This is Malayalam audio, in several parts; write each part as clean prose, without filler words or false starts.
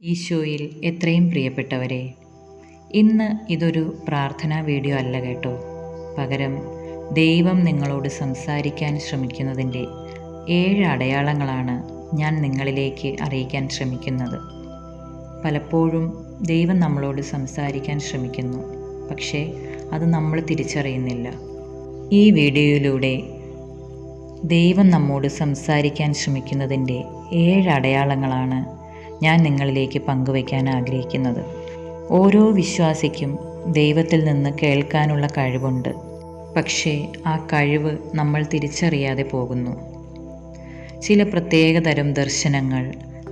ഈശോയിൽ എത്രയും പ്രിയപ്പെട്ടവരെ, ഇന്ന് ഇതൊരു പ്രാർത്ഥനാ വീഡിയോ അല്ല കേട്ടോ. പകരം ദൈവം നിങ്ങളോട് സംസാരിക്കാൻ ശ്രമിക്കുന്നതിൻ്റെ 7 അടയാളങ്ങളാണ് ഞാൻ നിങ്ങളിലേക്ക് അറിയിക്കാൻ ശ്രമിക്കുന്നത്. പലപ്പോഴും ദൈവം നമ്മളോട് സംസാരിക്കാൻ ശ്രമിക്കുന്നു, പക്ഷേ അത് നമ്മൾ തിരിച്ചറിയുന്നില്ല. ഈ വീഡിയോയിലൂടെ ദൈവം നമ്മോട് സംസാരിക്കാൻ ശ്രമിക്കുന്നതിൻ്റെ 7 അടയാളങ്ങളാണ് ഞാൻ നിങ്ങളിലേക്ക് പങ്കുവയ്ക്കാൻ ആഗ്രഹിക്കുന്നത്. ഓരോ വിശ്വാസിക്കും ദൈവത്തിൽ നിന്ന് കേൾക്കാനുള്ള കഴിവുണ്ട്, പക്ഷേ ആ കഴിവ് നമ്മൾ തിരിച്ചറിയാതെ പോകുന്നു. ചില പ്രത്യേകതരം ദർശനങ്ങൾ,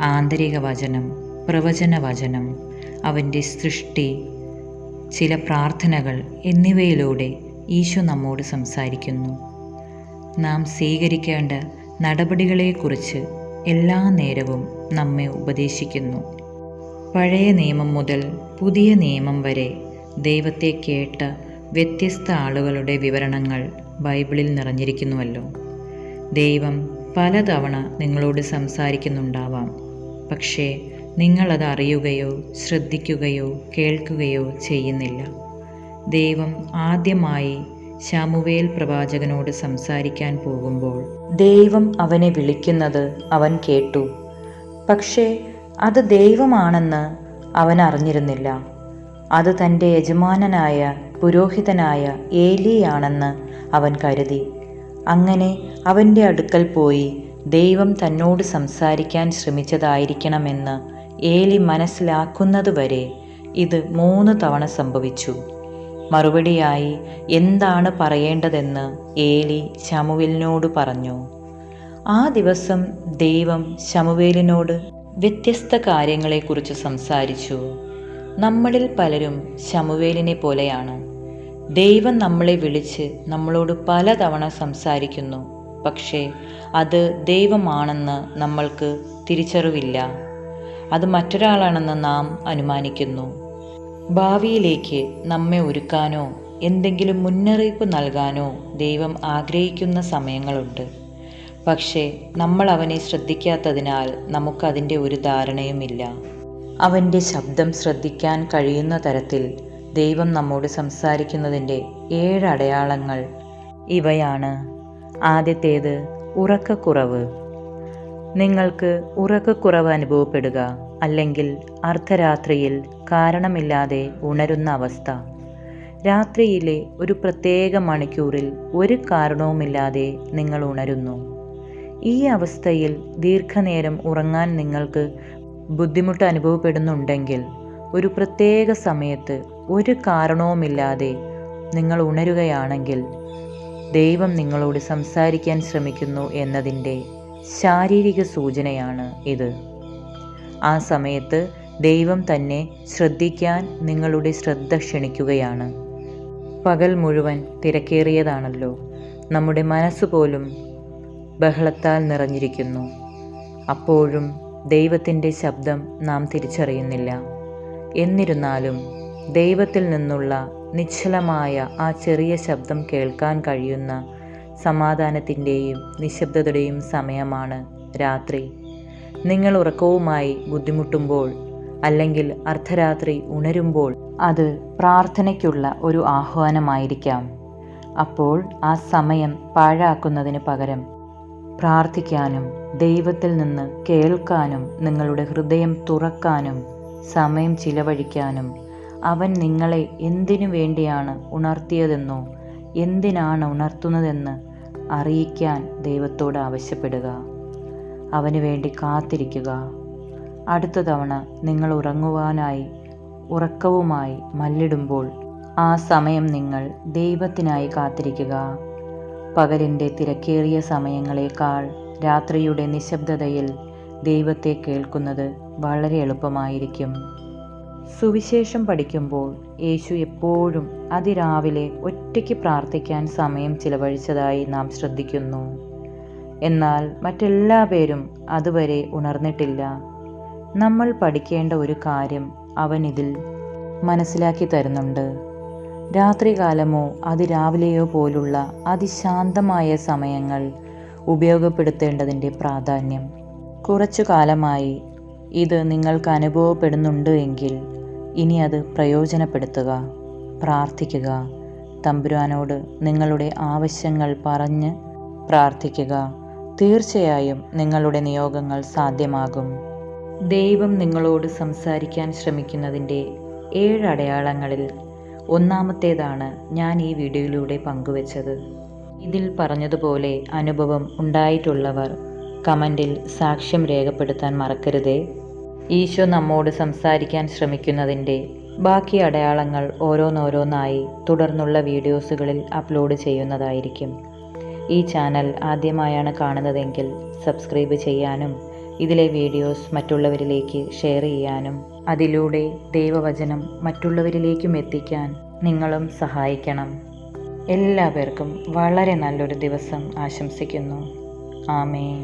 ആന്തരിക വചനം, പ്രവചന വചനം, അവൻ്റെ സൃഷ്ടി, ചില പ്രാർത്ഥനകൾ എന്നിവയിലൂടെ ഈശോ നമ്മോട് സംസാരിക്കുന്നു. നാം സ്വീകരിക്കേണ്ട നടപടികളെക്കുറിച്ച് എല്ലാ നേരവും നമ്മെ ഉപദേശിക്കുന്നു. പഴയ നിയമം മുതൽ പുതിയ നിയമം വരെ ദൈവത്തെ കേട്ട വ്യത്യസ്ത ആളുകളുടെ വിവരണങ്ങൾ ബൈബിളിൽ നിറഞ്ഞിരിക്കുന്നുവല്ലോ. ദൈവം പലതവണ നിങ്ങളോട് സംസാരിക്കുന്നുണ്ടാവാം, പക്ഷേ നിങ്ങളത് അറിയുകയോ ശ്രദ്ധിക്കുകയോ കേൾക്കുകയോ ചെയ്യുന്നില്ല. ദൈവം ആദ്യമായി ശമൂവേൽ പ്രവാചകനോട് സംസാരിക്കാൻ പോകുമ്പോൾ ദൈവം അവനെ വിളിക്കുന്നത് അവൻ കേട്ടു, പക്ഷേ അത് ദൈവമാണെന്ന് അവൻ അറിഞ്ഞിരുന്നില്ല. അത് തൻ്റെ യജമാനനായ പുരോഹിതനായ ഏലിയാണെന്ന് അവൻ കരുതി. അങ്ങനെ അവൻ്റെ അടുക്കൽ പോയി ദൈവം തന്നോട് സംസാരിക്കാൻ ശ്രമിച്ചതായിരിക്കണമെന്ന് ഏലി മനസ്സിലാക്കുന്നതുവരെ ഇത് 3 തവണ സംഭവിച്ചു. മറുപടിയായി എന്താണ് പറയേണ്ടതെന്ന് ഏലി ശമൂവേലിനോട് പറഞ്ഞു. ആ ദിവസം ദൈവം ശമൂവേലിനോട് വ്യത്യസ്ത കാര്യങ്ങളെക്കുറിച്ച് സംസാരിച്ചു. നമ്മളിൽ പലരും ശമൂവേലിനെ പോലെയാണ്. ദൈവം നമ്മളെ വിളിച്ച് നമ്മളോട് പലതവണ സംസാരിക്കുന്നു, പക്ഷേ അത് ദൈവമാണെന്ന് നമ്മൾക്ക് തിരിച്ചറിവില്ല. അത് മറ്റൊരാളാണെന്ന് നാം അനുമാനിക്കുന്നു. ഭാവിയിലേക്ക് നമ്മെ ഒരുക്കാനോ എന്തെങ്കിലും മുന്നറിയിപ്പ് നൽകാനോ ദൈവം ആഗ്രഹിക്കുന്ന സമയങ്ങളുണ്ട്, പക്ഷേ നമ്മൾ അവനെ ശ്രദ്ധിക്കാത്തതിനാൽ നമുക്കതിൻ്റെ ഒരു ധാരണയുമില്ല. അവൻ്റെ ശബ്ദം ശ്രദ്ധിക്കാൻ കഴിയുന്ന തരത്തിൽ ദൈവം നമ്മോട് സംസാരിക്കുന്നതിൻ്റെ 7 അടയാളങ്ങൾ ഇവയാണ്. ആദ്യത്തേത്, ഉറക്കക്കുറവ്. നിങ്ങൾക്ക് ഉറക്കക്കുറവ് അനുഭവപ്പെടുക, അല്ലെങ്കിൽ അർദ്ധരാത്രിയിൽ കാരണമില്ലാതെ ഉണരുന്ന അവസ്ഥ. രാത്രിയിലെ ഒരു പ്രത്യേക മണിക്കൂറിൽ ഒരു കാരണവുമില്ലാതെ നിങ്ങൾ ഉണരുന്നു. ഈ അവസ്ഥയിൽ ദീർഘനേരം ഉറങ്ങാൻ നിങ്ങൾക്ക് ബുദ്ധിമുട്ട് അനുഭവപ്പെടുന്നുണ്ടെങ്കിൽ, ഒരു പ്രത്യേക സമയത്ത് ഒരു കാരണവുമില്ലാതെ നിങ്ങൾ ഉണരുകയാണെങ്കിൽ ദൈവം നിങ്ങളോട് സംസാരിക്കാൻ ശ്രമിക്കുന്നു എന്നതിൻ്റെ ശാരീരിക സൂചനയാണ് ഇത്. ആ സമയത്ത് ദൈവം തന്നെ ശ്രദ്ധിക്കാൻ നിങ്ങളുടെ ശ്രദ്ധ ക്ഷണിക്കുകയാണ്. പകൽ മുഴുവൻ തിരക്കേറിയതാണല്ലോ, നമ്മുടെ മനസ്സുപോലും ബഹളത്താൽ നിറഞ്ഞിരിക്കുന്നു. അപ്പോഴും ദൈവത്തിൻ്റെ ശബ്ദം നാം തിരിച്ചറിയുന്നില്ല. എന്നിരുന്നാലും ദൈവത്തിൽ നിന്നുള്ള നിശ്ചലമായ ആ ചെറിയ ശബ്ദം കേൾക്കാൻ കഴിയുന്ന സമാധാനത്തിൻ്റെയും നിശബ്ദതയുടെയും സമയമാണ് രാത്രി. നിങ്ങൾ ഉറക്കവുമായി ബുദ്ധിമുട്ടുമ്പോൾ, അല്ലെങ്കിൽ അർദ്ധരാത്രി ഉണരുമ്പോൾ, അത് പ്രാർത്ഥനയ്ക്കുള്ള ഒരു ആഹ്വാനമായിരിക്കാം. അപ്പോൾ ആ സമയം പാഴാക്കുന്നതിന് പകരം പ്രാർത്ഥിക്കാനും ദൈവത്തിൽ നിന്ന് കേൾക്കാനും നിങ്ങളുടെ ഹൃദയം തുറക്കാനും സമയം ചിലവഴിക്കാനും, അവൻ നിങ്ങളെ എന്തിനു വേണ്ടിയാണ് ഉണർത്തിയതെന്നോ എന്തിനാണ് ഉണർത്തുന്നതെന്ന് അറിയിക്കാൻ ദൈവത്തോട് ആവശ്യപ്പെടുക. അവന് വേണ്ടി കാത്തിരിക്കുക. അടുത്ത തവണ നിങ്ങൾ ഉറങ്ങുവാനായി ഉറക്കവുമായി മല്ലിടുമ്പോൾ ആ സമയം നിങ്ങൾ ദൈവത്തിനായി കാത്തിരിക്കുക. പകലിൻ്റെ തിരക്കേറിയ സമയങ്ങളേക്കാൾ രാത്രിയുടെ നിശബ്ദതയിൽ ദൈവത്തെ കേൾക്കുന്നത് വളരെ എളുപ്പമായിരിക്കും. സുവിശേഷം പഠിക്കുമ്പോൾ യേശു എപ്പോഴും അതിരാവിലെ ഒറ്റയ്ക്ക് പ്രാർത്ഥിക്കാൻ സമയം ചിലവഴിച്ചതായി നാം ശ്രദ്ധിക്കുന്നു. എന്നാൽ മറ്റെല്ലാ പേരും അതുവരെ ഉണർന്നിട്ടില്ല. നമ്മൾ പഠിക്കേണ്ട ഒരു കാര്യം അവൻ ഇതിൽ മനസ്സിലാക്കി തരുന്നുണ്ട്. രാത്രികാലമോ അതിരാവിലെയോ പോലുള്ള അതിശാന്തമായ സമയങ്ങൾ ഉപയോഗപ്പെടുത്തേണ്ടതിൻ്റെ പ്രാധാന്യം. കുറച്ചു കാലമായി ഇത് നിങ്ങൾക്ക് അനുഭവപ്പെടുന്നുണ്ട് എങ്കിൽ ഇനി അത് പ്രയോജനപ്പെടുത്തുക. പ്രാർത്ഥിക്കുക. തമ്പുരാനോട് നിങ്ങളുടെ ആവശ്യങ്ങൾ പറഞ്ഞ് പ്രാർത്ഥിക്കുക. തീർച്ചയായും നിങ്ങളുടെ നിയോഗങ്ങൾ സാധ്യമാകും. ദൈവം നിങ്ങളോട് സംസാരിക്കാൻ ശ്രമിക്കുന്നതിൻ്റെ 7 അടയാളങ്ങളിൽ ഒന്നാമത്തേതാണ് ഞാൻ ഈ വീഡിയോയിലൂടെ പങ്കുവച്ചത്. ഇതിൽ പറഞ്ഞതുപോലെ അനുഭവം ഉണ്ടായിട്ടുള്ളവർ കമൻറ്റിൽ സാക്ഷ്യം രേഖപ്പെടുത്താൻ മറക്കരുതേ. ഈശോ നമ്മോട് സംസാരിക്കാൻ ശ്രമിക്കുന്നതിൻ്റെ ബാക്കി അടയാളങ്ങൾ ഓരോന്നോരോന്നായി തുടർന്നുള്ള വീഡിയോസുകളിൽ അപ്ലോഡ് ചെയ്യുന്നതായിരിക്കും. ഈ ചാനൽ ആദ്യമായാണ് കാണുന്നതെങ്കിൽ സബ്സ്ക്രൈബ് ചെയ്യാനും ഇതിലെ വീഡിയോസ് മറ്റുള്ളവരിലേക്ക് ഷെയർ ചെയ്യാനും അതിലൂടെ ദൈവവചനം മറ്റുള്ളവരിലേക്കും എത്തിക്കാൻ നിങ്ങളും സഹായിക്കണം. എല്ലാവർക്കും വളരെ നല്ലൊരു ദിവസം ആശംസിക്കുന്നു. ആമേൻ.